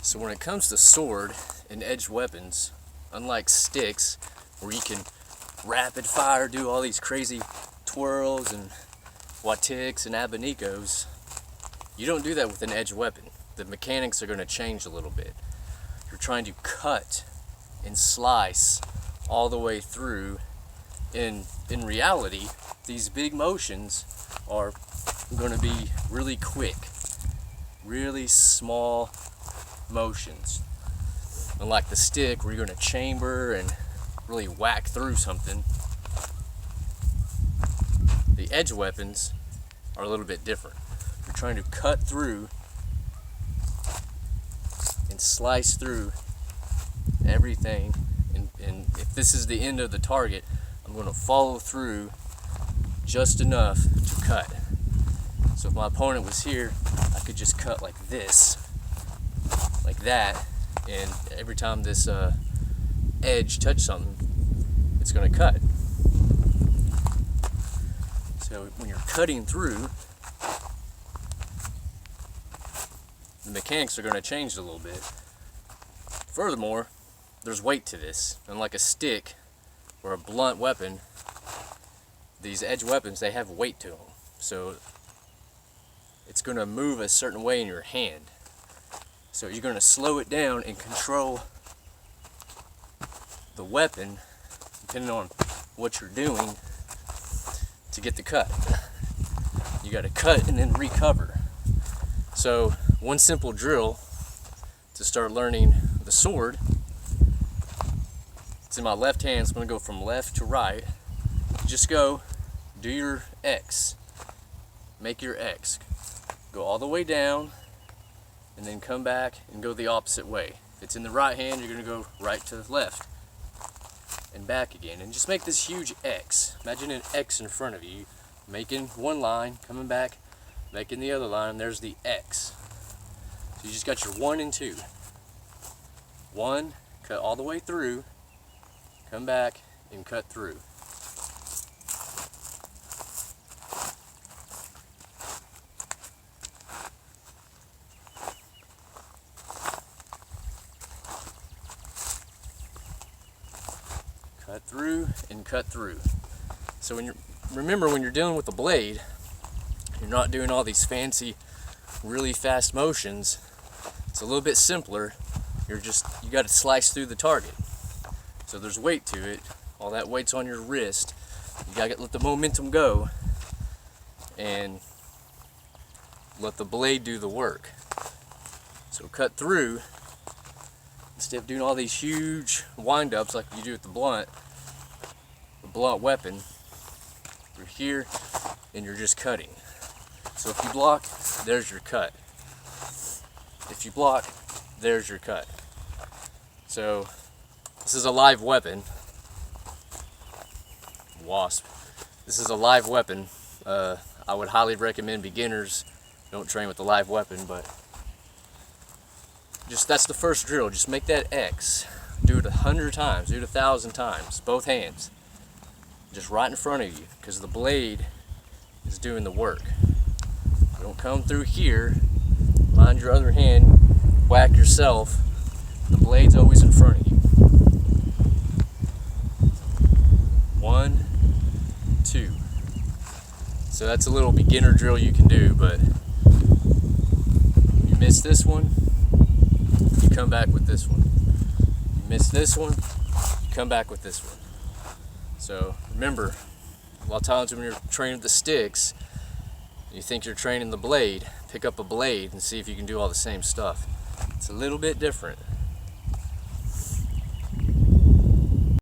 So when it comes to sword and edged weapons, unlike sticks where you can rapid fire do all these crazy twirls and watiks and abanicos, you don't do that with an edged weapon. The mechanics are going to change a little bit. You're trying to cut and slice all the way through. In reality, these big motions are going to be really quick, really small motions. Unlike the stick where you're going to chamber and really whack through something, the edge weapons are a little bit different. You're trying to cut through and slice through everything, and if this is the end of the target, I'm going to follow through just enough to cut. So if my opponent was here, I could just cut like this, like that, and every time this edge touches something, it's going to cut. So when you're cutting through, the mechanics are going to change a little bit. Furthermore, there's weight to this. Unlike a stick or a blunt weapon, these edge weapons, they have weight to them. So it's going to move a certain way in your hand. So you're going to slow it down and control the weapon depending on what you're doing to get the cut. You got to cut and then recover. So one simple drill to start learning the sword, it's in my left hand, so I'm going to go from left to right. Just go, do your X, make your X, go all the way down, and then come back and go the opposite way. If it's in the right hand, you're going to go right to the left and back again, and just make this huge X. Imagine an X in front of you, making one line, coming back, making the other line, and there's the X. So you just got your 1 and 2. 1, cut all the way through, come back and cut through. Cut through and cut through. So remember when you're dealing with a blade, you're not doing all these fancy, really fast motions. It's a little bit simpler. You got to slice through the target. So there's weight to it. All that weight's on your wrist. You got to let the momentum go and let the blade do the work. So cut through. Instead of doing all these huge wind-ups like you do with the blunt weapon, you're here and you're just cutting. So if you block, there's your cut. If you block, there's your cut. So this is a live weapon. Wasp. This is a live weapon. I would highly recommend beginners don't train with a live weapon, but that's the first drill. Just make that X. Do it 100 times, do it 1,000 times, both hands. Just right in front of you, because the blade is doing the work. You don't come through here, mind your other hand, whack yourself. The blade's always in front of you. 1, 2. So that's a little beginner drill you can do, but you miss this one, you come back with this one. You miss this one, you come back with this one. So remember, a lot of times when you're training the sticks, you think you're training the blade, pick up a blade and see if you can do all the same stuff. It's a little bit different.